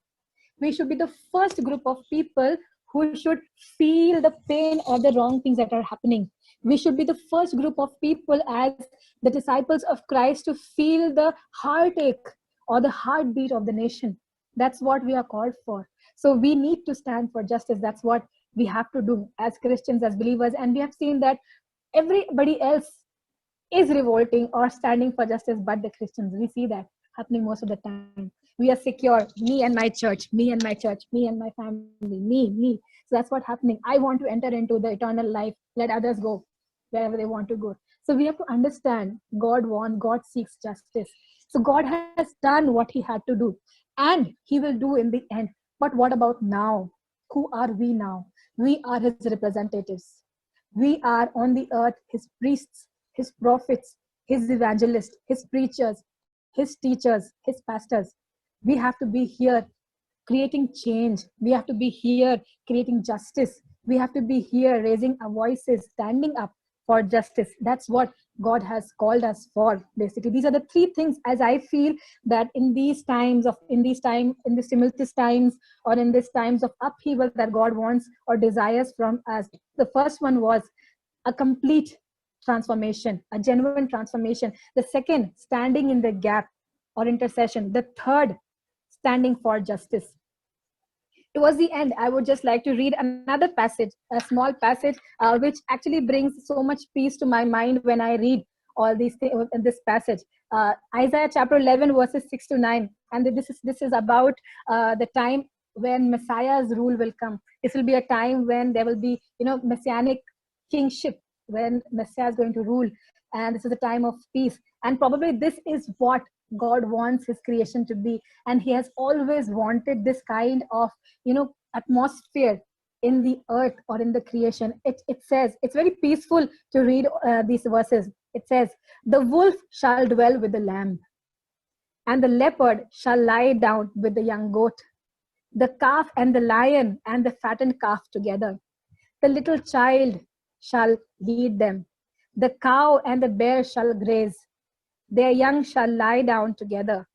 We should be the first group of people who should feel the pain or the wrong things that are happening. We should be the first group of people as the disciples of Christ to feel the heartache or the heartbeat of the nation. That's what we are called for. So we need to stand for justice. That's what we have to do as Christians, as believers. And we have seen that everybody else is revolting or standing for justice but the Christians. We see that happening most of the time. We are secure, me and my church, me and my church, me and my family, me. So that's what's happening. I want to enter into the eternal life. Let others go wherever they want to go. So we have to understand God seeks justice. So God has done what He had to do, and He will do in the end. But what about now? Who are we now? We are His representatives. We are on the earth His priests, His prophets, His evangelists, His preachers, His teachers, His pastors. We have to be here creating change. We have to be here creating justice. We have to be here raising our voices, standing up for justice. That's what God has called us for, basically. These are the three things, as I feel, that in these tumultuous times, or in these times of upheaval, that God wants or desires from us. The first one was a complete transformation, a genuine transformation. The second, standing in the gap or intercession. The third, standing for justice. Towards the end, I would just like to read another passage, a small passage, which actually brings so much peace to my mind when I read all these things in this passage. Isaiah chapter 11, verses 6 to 9. And this is about the time when Messiah's rule will come. This will be a time when there will be, messianic kingship, when Messiah is going to rule. And this is a time of peace. And probably this is what God wants His creation to be. And He has always wanted this kind of, atmosphere in the earth or in the creation. It says, it's very peaceful to read these verses. It says, the wolf shall dwell with the lamb, and the leopard shall lie down with the young goat, the calf and the lion and the fattened calf together. The little child shall lead them. The cow and the bear shall graze. Their young shall lie down together,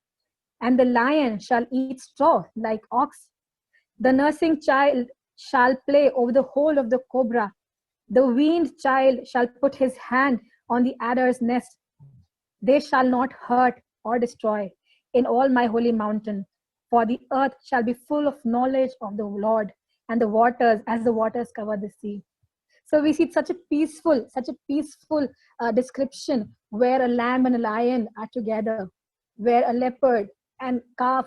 and the lion shall eat straw like ox. The nursing child shall play over the hole of the cobra. The weaned child shall put his hand on the adder's nest. They shall not hurt or destroy in all my holy mountain, for the earth shall be full of knowledge of the Lord, and the waters as the waters cover the sea. So we see such a peaceful description where a lamb and a lion are together, where a leopard and calf,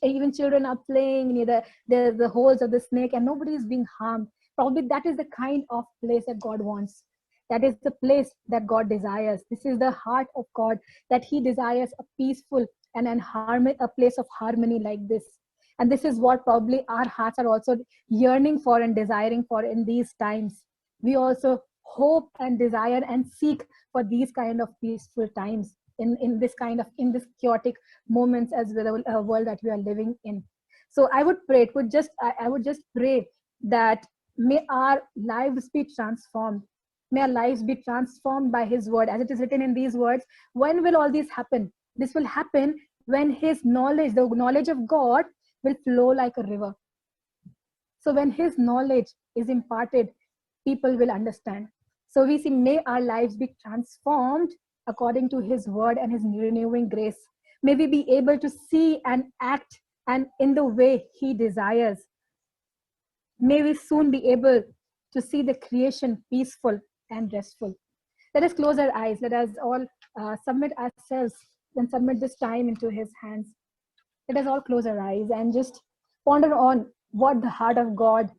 even children are playing near the holes of the snake, and nobody is being harmed. Probably that is the kind of place that God wants. That is the place that God desires. This is the heart of God, that He desires a peaceful and a place of harmony like this. And this is what probably our hearts are also yearning for and desiring for in these times. We also hope and desire and seek for these kind of peaceful times in this chaotic moments as well, a world that we are living in. So I would pray, I would just pray that may our lives be transformed. May our lives be transformed by His word, as it is written in these words. When will all this happen? This will happen when His knowledge, the knowledge of God, will flow like a river. So when His knowledge is imparted, people will understand. So we see, may our lives be transformed according to His word and His renewing grace. May we be able to see and act and in the way He desires. May we soon be able to see the creation peaceful and restful. Let us close our eyes. Let us all submit ourselves and submit this time into His hands. Let us all close our eyes and just ponder on what the heart of God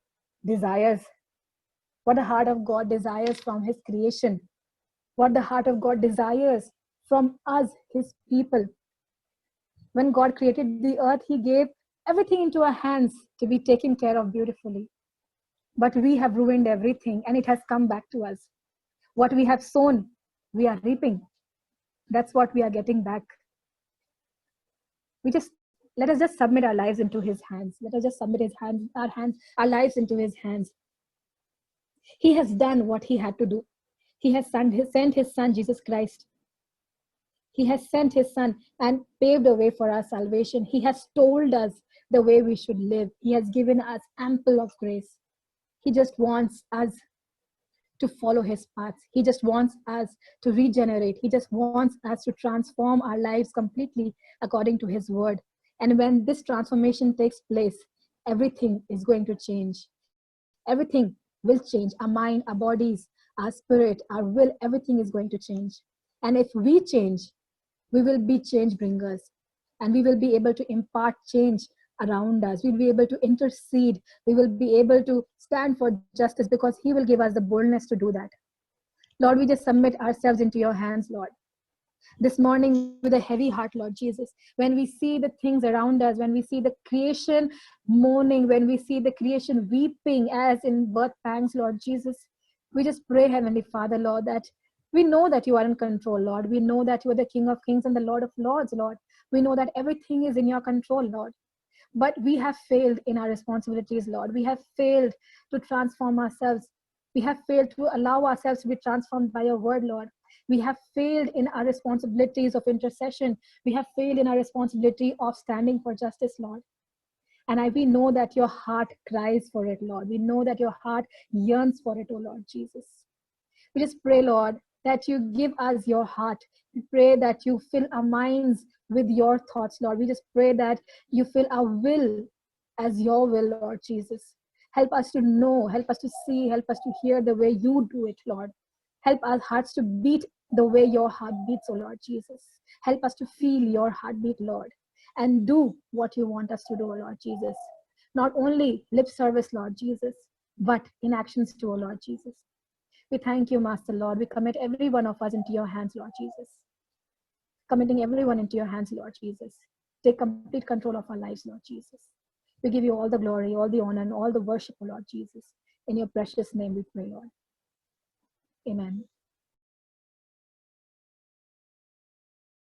desires. What the heart of God desires from His creation. What the heart of God desires from us, His people. When God created the earth, He gave everything into our hands to be taken care of beautifully. But we have ruined everything, and it has come back to us. What we have sown, we are reaping. That's what we are getting back. Let us just submit our lives into his hands. Let us just submit our lives into his hands. He has done what he had to do. He has sent his son, Jesus Christ. He has sent his son and paved a way for our salvation. He has told us the way we should live. He has given us ample of grace. He just wants us to follow his paths. He just wants us to regenerate. He just wants us to transform our lives completely according to his word. And when this transformation takes place, everything is going to change. Everything will change. Our mind, our bodies, our spirit, our will, everything is going to change. And if we change, we will be change bringers, and we will be able to impart change around us. We'll be able to intercede. We will be able to stand for justice because he will give us the boldness to do that. Lord, we just submit ourselves into your hands, Lord. This morning with a heavy heart, Lord Jesus, when we see the things around us, when we see the creation mourning, when we see the creation weeping as in birth pangs, Lord Jesus, we just pray, Heavenly Father, Lord, that we know that you are in control, Lord. We know that you are the King of Kings and the Lord of Lords, Lord. We know that everything is in your control, Lord. But we have failed in our responsibilities, Lord. We have failed to transform ourselves. We have failed to allow ourselves to be transformed by your word, Lord. We have failed in our responsibilities of intercession. We have failed in our responsibility of standing for justice, Lord. And we know that your heart cries for it, Lord. We know that your heart yearns for it, oh Lord Jesus. We just pray, Lord, that you give us your heart. We pray that you fill our minds with your thoughts, Lord. We just pray that you fill our will as your will, Lord Jesus. Help us to know, help us to see, help us to hear the way you do it, Lord. Help our hearts to beat the way your heart beats, oh Lord Jesus. Help us to feel your heartbeat, Lord, and do what you want us to do, oh Lord Jesus. Not only lip service, Lord Jesus, but in actions too, oh Lord Jesus. We thank you, Master Lord. We commit every one of us into your hands, Lord Jesus. Committing everyone into your hands, Lord Jesus. Take complete control of our lives, Lord Jesus. We give you all the glory, all the honor, and all the worship, Lord Jesus. In your precious name we pray, Lord. Amen.